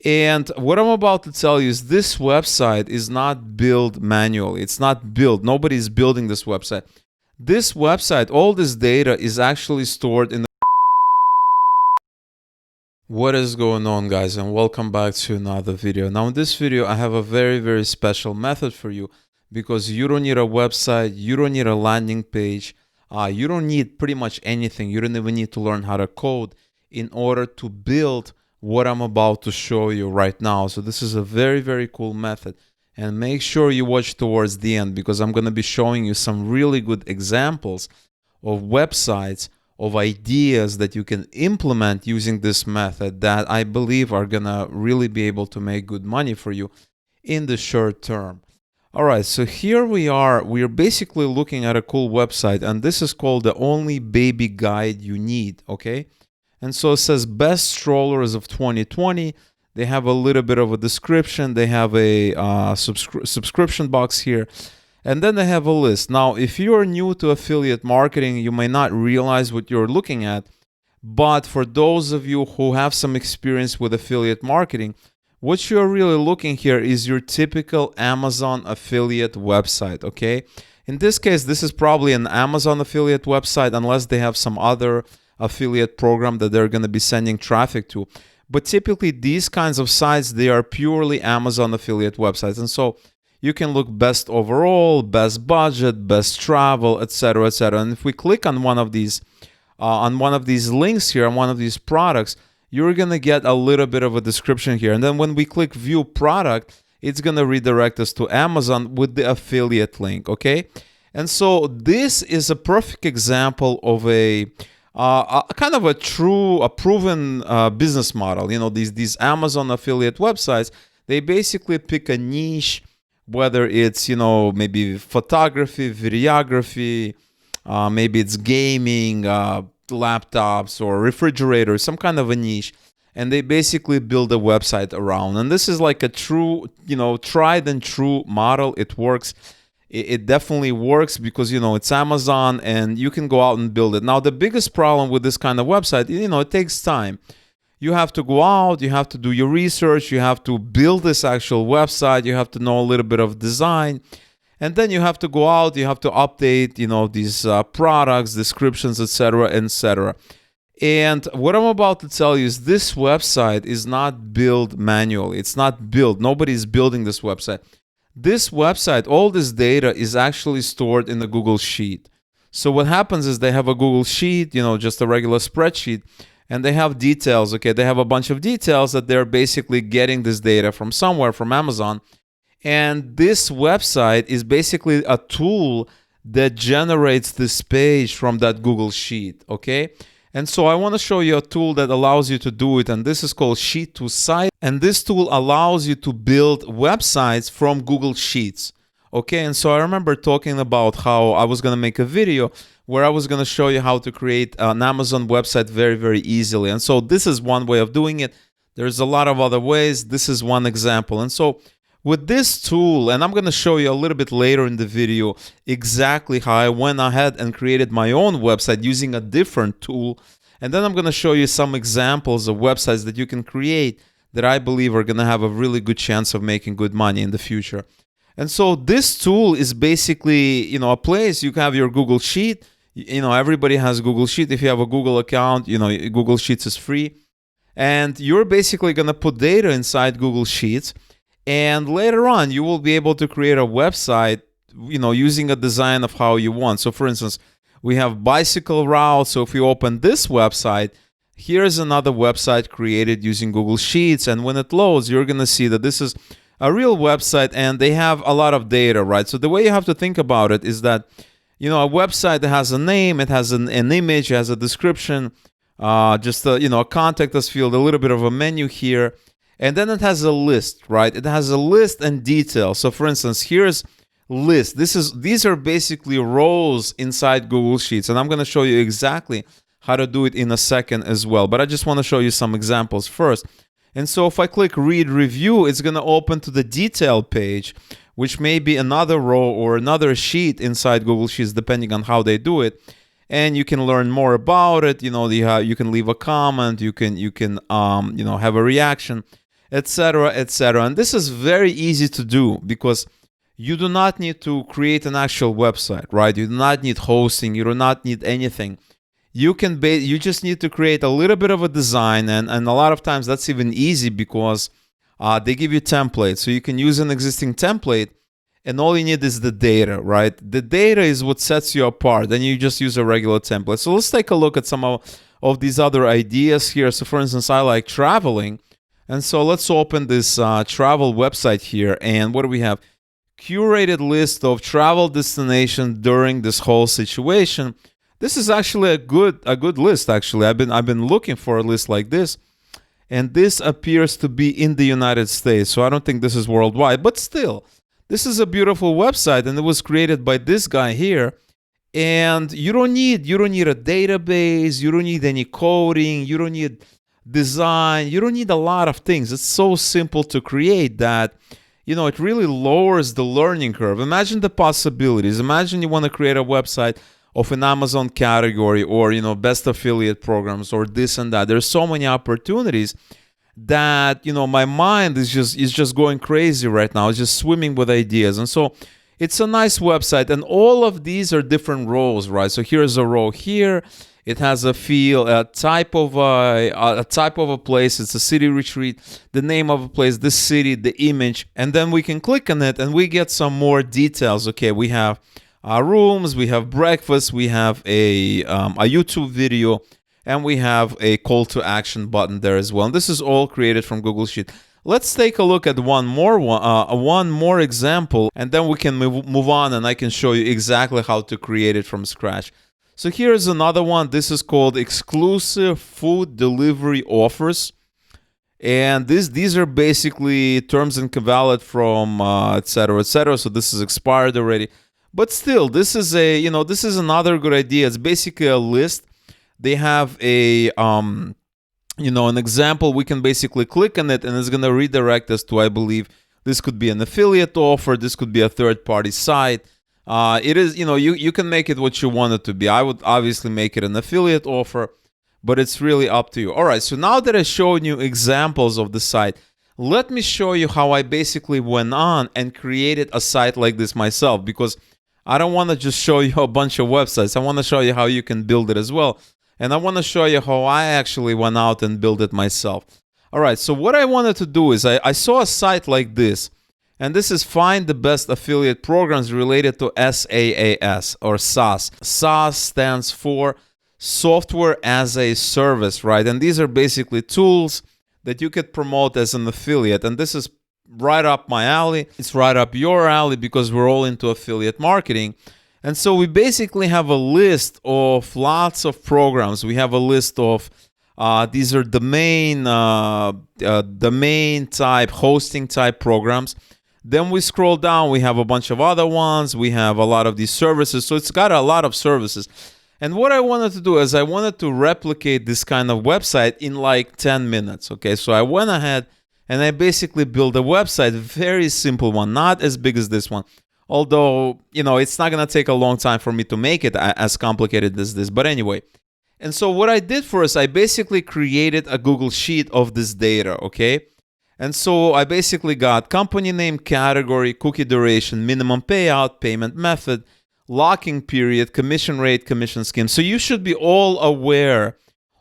And what I'm about to tell you is this website is not built manually. It's not built. Nobody's building this website. This website, all this data is actually stored in the... What is going on, guys, and welcome back to another video. Now in this video I have a very special method for you, because you don't need a website, you don't need a landing page, you don't need pretty much anything. You don't even need to learn how to code in order to build what I'm about to show you right now. So this is a very cool method, and make sure you watch towards the end, because I'm going to be showing you some really good examples of websites, of ideas that you can implement using this method that I believe are gonna really be able to make good money for you in the short term. All right, so here we are basically looking at a cool website, and this is called The Only Baby Guide You Need, okay? And so it says best strollers of 2020. They have a little bit of a description. They have a subscription box here. And then they have a list. Now, if you are new to affiliate marketing, you may not realize what you're looking at. But for those of you who have some experience with affiliate marketing, what you're really looking here is your typical Amazon affiliate website, okay? In this case, this is probably an Amazon affiliate website, unless they have some other affiliate program that they're going to be sending traffic to. But typically, these kinds of sites, they are purely Amazon affiliate websites. And so you can look best overall, best budget, best travel, etc., etc. And if we click on one of these links here, on one of these products, you're gonna get a little bit of a description here. And then when we click View Product, it's gonna redirect us to Amazon with the affiliate link. Okay, and so this is a perfect example of a kind of a proven business model. You know, these Amazon affiliate websites, they basically pick a niche. Whether it's, you know, maybe photography, videography, maybe it's gaming, laptops or refrigerators, some kind of a niche, and they basically build a website around. And this is like a true, you know, tried and true model. It works. It definitely works because, you know, it's Amazon and you can go out and build it. Now, the biggest problem with this kind of website, you know, it takes time. You have to go out, you have to do your research, you have to build this actual website, you have to know a little bit of design, and then you have to go out, you have to update, you know, these products, descriptions, etc., etc. And what I'm about to tell you is this website is not built manually. It's not built. Nobody's building this website. This website, all this data is actually stored in the Google Sheet. So what happens is they have a Google Sheet, you know, just a regular spreadsheet, and they have details, okay? They have a bunch of details that they're basically getting this data from somewhere, from Amazon. And this website is basically a tool that generates this page from that Google Sheet, okay? And so I want to show you a tool that allows you to do it, and this is called Sheet to Site. And this tool allows you to build websites from Google Sheets, okay? And so I remember talking about how I was going to make a video where I was going to show you how to create an Amazon website very easily. And so this is one way of doing it. There's a lot of other ways. This is one example. And so with this tool, and I'm going to show you a little bit later in the video exactly how I went ahead and created my own website using a different tool. And then I'm going to show you some examples of websites that you can create that I believe are going to have a really good chance of making good money in the future. And so this tool is basically, you know, a place you have your Google Sheet. You know, everybody has Google Sheet. If you have a Google account, you know, Google Sheets is free. And you're basically going to put data inside Google Sheets. And later on, you will be able to create a website, you know, using a design of how you want. So for instance, we have bicycle routes. So if you open this website, here's another website created using Google Sheets. And when it loads, you're going to see that this is a real website and they have a lot of data, right? So the way you have to think about it is that, you know, a website that has a name, it has an image, it has a description, just a, you know, a contact us field, a little bit of a menu here, and then it has a list, right? It has a list and details. So for instance, here's list. These are basically rows inside Google Sheets, and I'm going to show you exactly how to do it in a second as well. But I just want to show you some examples first. And so if I click Read Review, it's going to open to the detail page, which may be another row or another sheet inside Google Sheets, depending on how they do it. And you can learn more about it. You know, you can leave a comment. You can have a reaction. etc., etc. And this is very easy to do because you do not need to create an actual website, right? You do not need hosting, you do not need anything. You just need to create a little bit of a design, and a lot of times that's even easy because they give you templates. So you can use an existing template, and all you need is the data, right? The data is what sets you apart. Then you just use a regular template. So let's take a look at some of these other ideas here. So for instance, I like traveling. And so let's open this travel website here. And what do we have? Curated list of travel destinations during this whole situation. This is actually a good list. Actually, I've been looking for a list like this, and this appears to be in the United States. So I don't think this is worldwide, but still, this is a beautiful website, and it was created by this guy here. And you don't need a database, you don't need any coding, you don't need design, you don't need a lot of things. It's so simple to create that it really lowers the learning curve. Imagine the possibilities. Imagine you want to create a website of an Amazon category, or best affiliate programs, or this and that. There's so many opportunities that my mind is just going crazy right now. It's just swimming with ideas. And so it's a nice website, and all of these are different roles, right? So here's a row here. It has a feel, a type of a place. It's a city retreat, the name of a place, the city, the image, and then we can click on it and we get some more details. Okay, we have rooms, we have breakfast, we have a YouTube video, and we have a call to action button there as well. And this is all created from Google Sheet. Let's take a look at one more example, and then we can move on, and I can show you exactly how to create it from scratch. So here's another one. This is called exclusive food delivery offers. And these are basically terms and valid from etc., etc. So this is expired already. But still, this is this is another good idea. It's basically a list. They have a an example. We can basically click on it, and it's going to redirect us to, I believe, this could be an affiliate offer. This could be a third-party site. It is, you can make it what you want it to be. I would obviously make it an affiliate offer, but it's really up to you. All right, so now that I've shown you examples of the site, let me show you how I basically went on and created a site like this myself, because I don't want to just show you a bunch of websites. I want to show you how you can build it as well. And I want to show you how I actually went out and built it myself. All right, so what I wanted to do is I saw a site like this. And this is Find the Best Affiliate Programs related to SaaS or SaaS. SaaS stands for Software as a Service, right? And these are basically tools that you could promote as an affiliate. And this is right up my alley. It's right up your alley because we're all into affiliate marketing. And so we basically have a list of lots of programs. We have a list of these are domain type, hosting type programs. Then we scroll down, we have a bunch of other ones, we have a lot of these services, so it's got a lot of services. And what I wanted to do is I wanted to replicate this kind of website in like 10 minutes, okay? So I went ahead and I basically built a website, very simple one, not as big as this one. Although, it's not going to take a long time for me to make it as complicated as this, but anyway. And so what I did first, I basically created a Google Sheet of this data, okay? And so I basically got company name, category, cookie duration, minimum payout, payment method, locking period, commission rate, commission scheme. So you should be all aware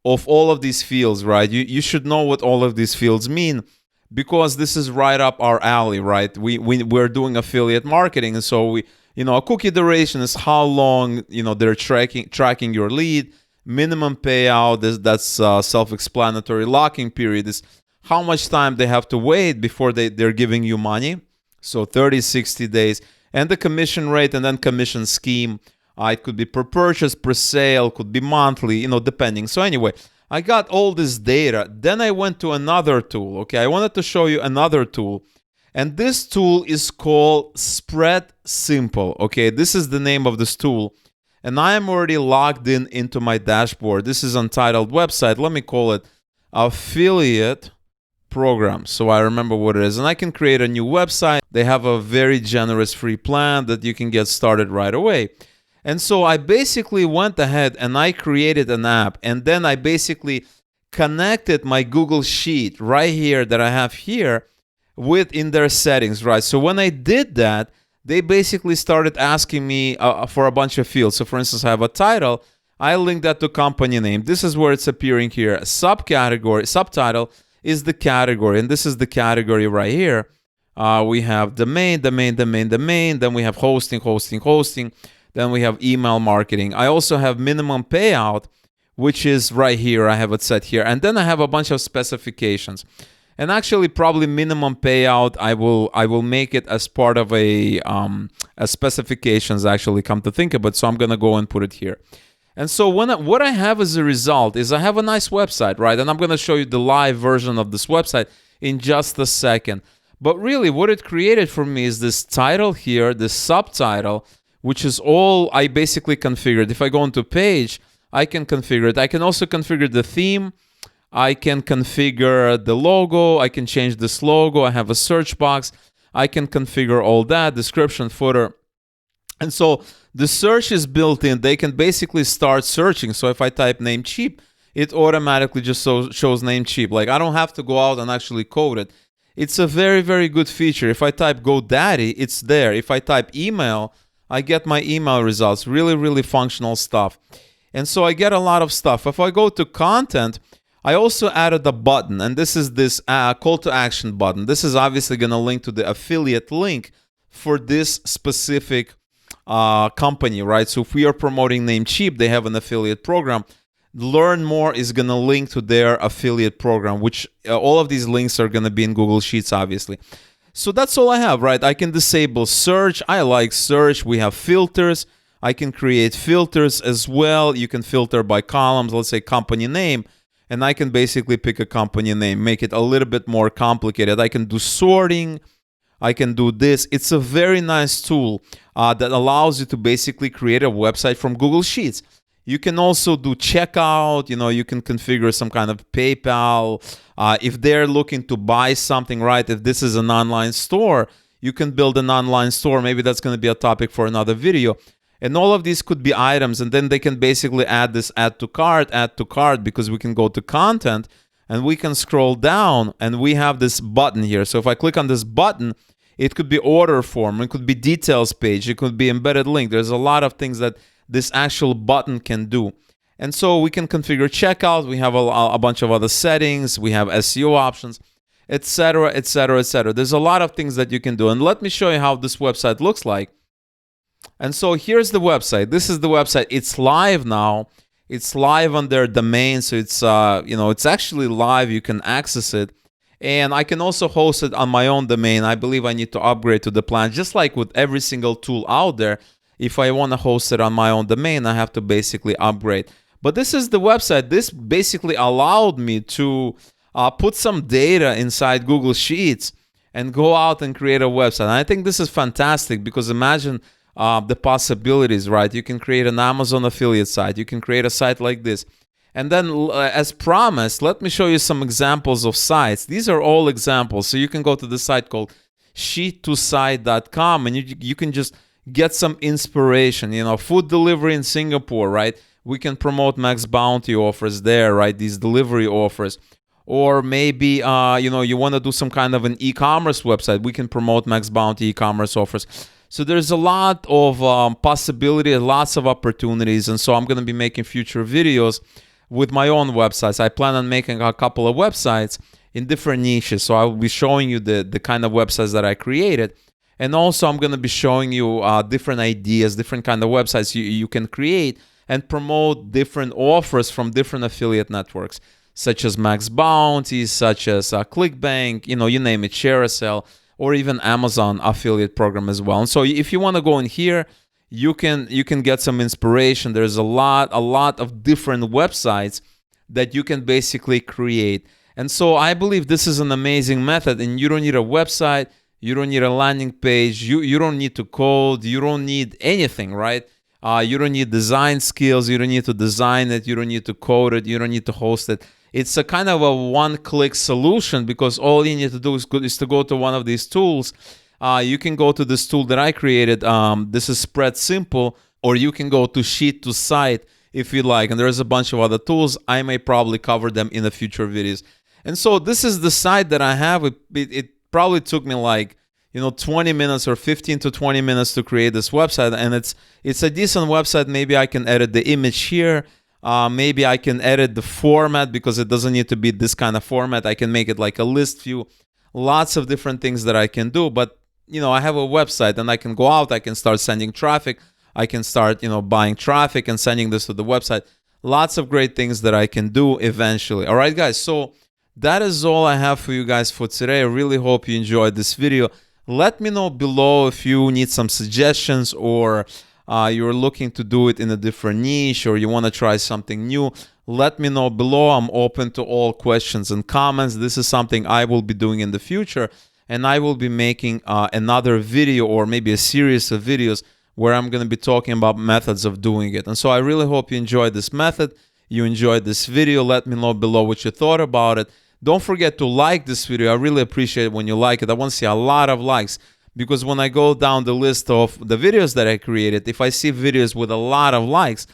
of all of these fields, right? You should know what all of these fields mean, because this is right up our alley, right? We're doing affiliate marketing. And so a cookie duration is how long, they're tracking your lead. Minimum payout, that's self-explanatory. Locking period is how much time they have to wait before they're giving you money. So 30, 60 days. And the commission rate, and then commission scheme. It could be per purchase, per sale, could be monthly, depending. So anyway, I got all this data. Then I went to another tool, okay? I wanted to show you another tool. And this tool is called Spread Simple, okay? This is the name of this tool. And I am already logged into my dashboard. This is Untitled Website. Let me call it Affiliate Program, so I remember what it is. And I can create a new website. They have a very generous free plan that you can get started right away. And so I basically went ahead and I created an app, and then I basically connected my Google Sheet right here that I have here in their settings, right? So when I did that, they basically started asking me for a bunch of fields. So for instance, I have a title. I link that to company name. This is where it's appearing here. Subcategory, subtitle is the category, and this is the category right here. We have domain. Then we have hosting. Then we have email marketing. I also have minimum payout, which is right here. I have it set here. And then I have a bunch of specifications. And actually, probably minimum payout, I will make it as part of a specifications, actually, come to think of it. So I'm going to go and put it here. And so what I have as a result is I have a nice website, right? And I'm going to show you the live version of this website in just a second. But really, what it created for me is this title here, this subtitle, which is all I basically configured. If I go into page, I can configure it. I can also configure the theme. I can configure the logo. I can change this logo. I have a search box. I can configure all that, description, footer. And so the search is built in. They can basically start searching. So if I type Namecheap, it automatically just shows Namecheap. Like I don't have to go out and actually code it. It's a very, very good feature. If I type GoDaddy, it's there. If I type email, I get my email results. Really, really functional stuff. And so I get a lot of stuff. If I go to content, I also added a button, and this is this call to action button. This is obviously going to link to the affiliate link for this specific company, right? So if we are promoting Namecheap, they have an affiliate program. Learn more is going to link to their affiliate program, which all of these links are going to be in Google Sheets, obviously. So that's all I have, right? I can disable search. I like search. We have filters. I can create filters as well. You can filter by columns, let's say company name, and I can basically pick a company name, make it a little bit more complicated. I can do sorting. I can do this. It's a very nice tool that allows you to basically create a website from Google Sheets. You can also do checkout. You can configure some kind of PayPal. If they're looking to buy something, right? If this is an online store, you can build an online store. Maybe that's going to be a topic for another video. And all of these could be items. And then they can basically add this add to cart, because we can go to content and we can scroll down and we have this button here. So if I click on this button, it could be order form. It could be details page. It could be embedded link. There's a lot of things that this actual button can do. And so we can configure checkout. We have a bunch of other settings. We have SEO options, etc., etc., etc. There's a lot of things that you can do. And let me show you how this website looks like. And so here's the website. This is the website. It's live now. It's live on their domain. So it's it's actually live. You can access it. And I can also host it on my own domain. I believe I need to upgrade to the plan. Just like with every single tool out there, if I want to host it on my own domain, I have to basically upgrade. But this is the website. This basically allowed me to put some data inside Google Sheets and go out and create a website. And I think this is fantastic because imagine the possibilities, right? You can create an Amazon affiliate site. You can create a site like this. And then, as promised, let me show you some examples of sites. These are all examples. So you can go to the site called sheet2site.com and you can just get some inspiration. Food delivery in Singapore, right? We can promote Max Bounty offers there, right? These delivery offers. Or maybe, you want to do some kind of an e-commerce website. We can promote Max Bounty e-commerce offers. So there's a lot of possibilities, lots of opportunities. And so I'm going to be making future videos with my own websites. I plan on making a couple of websites in different niches. So I will be showing you the kind of websites that I created. And also I'm going to be showing you different ideas, different kind of websites you can create and promote different offers from different affiliate networks, such as Max Bounty, such as ClickBank, you name it, ShareASale, or even Amazon affiliate program as well. And so if you want to go in here, you can get some inspiration. There's a lot of different websites that you can basically create. And so I believe this is an amazing method, and you don't need a website, you don't need a landing page, you don't need to code, you don't need anything, right? You don't need design skills, you don't need to design it, you don't need to code it, you don't need to host it. It's a kind of a one-click solution because all you need to do is to go to one of these tools. You can go to this tool that I created. This is Spread Simple, or you can go to Sheet2Site. if you like. And there's a bunch of other tools. I may probably cover them in the future videos. And so this is the site that I have. It probably took me like 20 minutes or 15 to 20 minutes to create this website, and it's a decent website. Maybe I can edit the image here. Maybe I can edit the format because it doesn't need to be this kind of format. I can make it like a list view. Lots of different things that I can do. But I have a website, and I can go out. I can start sending traffic. I can start buying traffic and sending this to the website. Lots of great things that I can do eventually. All right, guys. So that is all I have for you guys for today. I really hope you enjoyed this video. Let me know below if you need some suggestions, or you're looking to do it in a different niche, or you want to try something new. Let me know below. I'm open to all questions and comments. This is something I will be doing in the future, and I will be making another video, or maybe a series of videos where I'm going to be talking about methods of doing it. And so I really hope you enjoyed this method. You enjoyed this video. Let me know below what you thought about it. Don't forget to like this video. I really appreciate it when you like it. I want to see a lot of likes, because when I go down the list of the videos that I created, if I see videos with a lot of likes,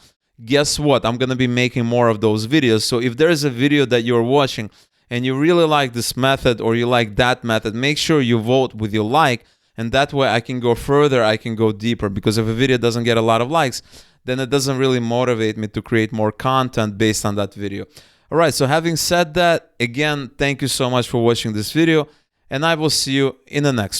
guess what? I'm going to be making more of those videos. So if there's a video that you're watching and you really like this method, or you like that method, make sure you vote with your like, and that way I can go further, I can go deeper. Because if a video doesn't get a lot of likes, then it doesn't really motivate me to create more content based on that video. All right, so having said that, again, thank you so much for watching this video, and I will see you in the next one.